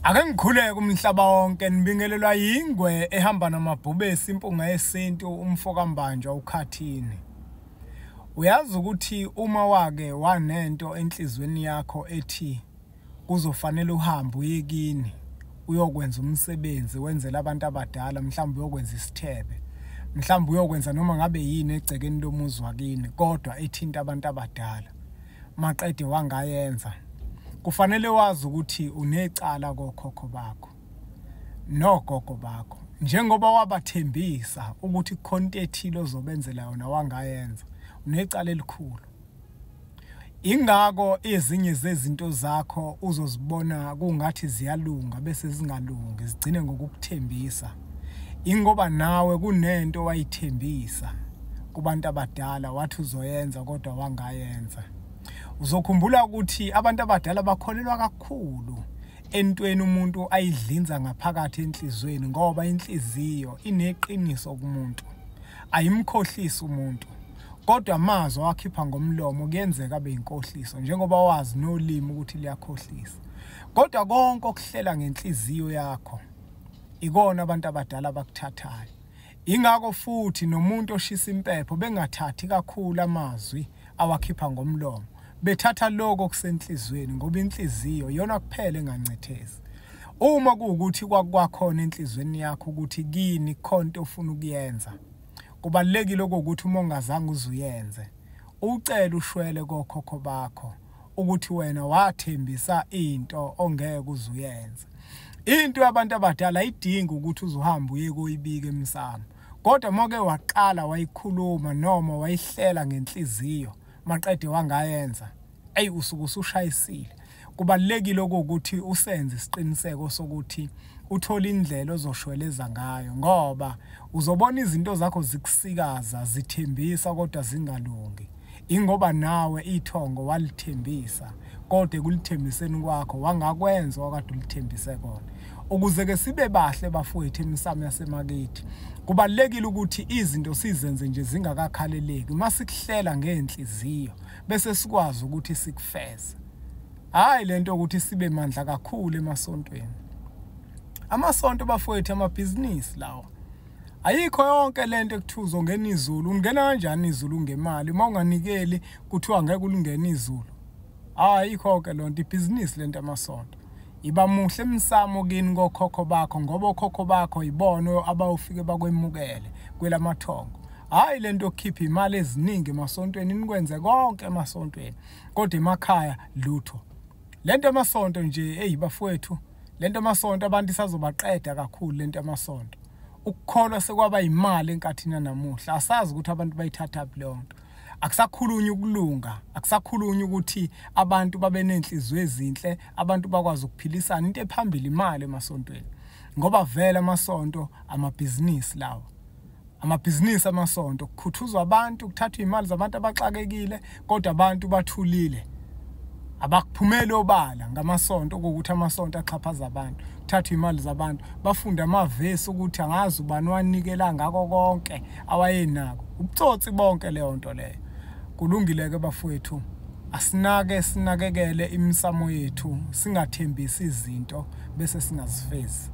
Ake ngikhuleke umhlaba wonke nibingelelwa yingwe ehamba namabhubesi impunga yesintu umfokambanjwa ukhathini. Uyazi ukuthi uma wake wanento enhlizweni yakho ethi kuzofanele uhambe uyekini uyokwenza umsebenzi wenzela abantu abadala, mhlawumbe uyokwenza isithebe, mhlawumbe uyokwenza noma ngabe yini egcekeni lomuzi wakini kodwa ethinta abantu abadala. Maqede wangayenza. Kufanele wazi ukuthi unecala kokhokho bakho nogogo bakho, njengoba wabathembisa ukuthi khona ethile ozobenzela yona wangayenza, unecala elikhulu. Ingako ezinye zezinto zakho uzozibona kungathi ziyalunga bese zingalungi, zigcine ngokukuthembisa. Ingoba nawe kunento wayithembisa kubantu abadala wathi uzoyenza kodwa wangayenza. Uzokhumbula ukuthi abantu abadala bakholelwa kakhulu entweni umuntu ayidlinza ngaphakathi enhlizweni, ngoba inhliziyo ineqiniso kumuntu, ayimkhohlisi umuntu. Kodwa amazwi awakhipha ngomlomo kuyenzeka abe inkohliso, njengoba wazi nolimi ukuthi liyakhohlisa. Kodwa konke okuhlela ngenhliziyo yakho ikona abantu abadala abakuthathayo. Ingako futhi nomuntu oshisa impepho bengathathi kakhulu amazwi awakhipha ngomlomo, bethatha lokho kusenhlizweni, ngoba inhliziyo iyona kuphela engancithezi. Uma kuwukuthi kwakhona enhlizweni yakho ukuthi kini khonto ofuna ukuyenza, kubalekile ukuthi uma ungazange uzuyenze ucela ushwele kokhokho bakho ukuthi wena wathembisa into ongeke uzuyenza. Into yabantu abadala ayidingi ukuthi uzohamba uye koyibika emsamo, kodwa moke waqala wayikhuluma noma wayihlela ngenhliziyo maqede wangayenza, usuke usushayisile. Kubalekile ukuthi usenze isiqiniseko sokuthi uthola indlela ozoshweleza ngayo, ngoba uzobona izinto zakho zikusikaza zithembisa kodwa zingalungi. Ingoba nawe ithongo walithembisa kodwa kulithembiseni kwakho wangakwenza wakade ulithembise kona. Ukuze ke sibe bahle bafowethu emisamo yasemakithi, kubalekile ukuthi izinto sizenze nje zingakakhaleleki, masikuhlela ngenhliziyo bese sikwazi ukuthi sikufeze. Hayi lento ukuthi sibe mandla kakhulu emasontweni. Amasonto bafowethu amabhizinisi lawa. Ayikho yonke lento ekuthuzo ungena izulu, ungena kanjani izulu ngemali uma unganikeli kuthiwa ngeke ulungene izulu. Ayikho ke lonto ibhizinisi lento amasonto. Iba muhle emsamo kini kokhokho bakho, ngoba okhokho bakho ibona abawufike bakwemukele kwelamathongo. Hayi lento okukhipha imali eziningi emasontweni nikwenze konke emasontweni kodwa emakhaya lutho. Lento amasonto nje bafowethu, lento amasonto abantu isazobaqeda kakhulu lento amasonto. Ukukholwa sekwaba imali enkathini namuhla, asazi ukuthi abantu bayithatha phi leyo nto. Akusakhulunywa ukulunga, akusakhulunywa ukuthi abantu babe nenhliziyo ezinhle, abantu bakwazi ukuphilisana. Into ephambili imali emasontweni, ngoba vele amasonto amabhizinisi lawo. Amabhizinisi amasonto kukhuthuzwa abantu, kuthathwa imali zabantu abaxakekile kodwa abantu bathulile. Abakuphumeli obala ngamasonto ukuthi amasonto axhaphaza abantu, kuthathwa imali zabantu, bafunda amavesi ukuthi angazi ubani wanikela ngako konke awayenako. Ubutsotsi bonke leyo nto leyo. Kulungile ke bafowethu, sinakekele imisamo yethu, singathembisi izinto bese singazifezi.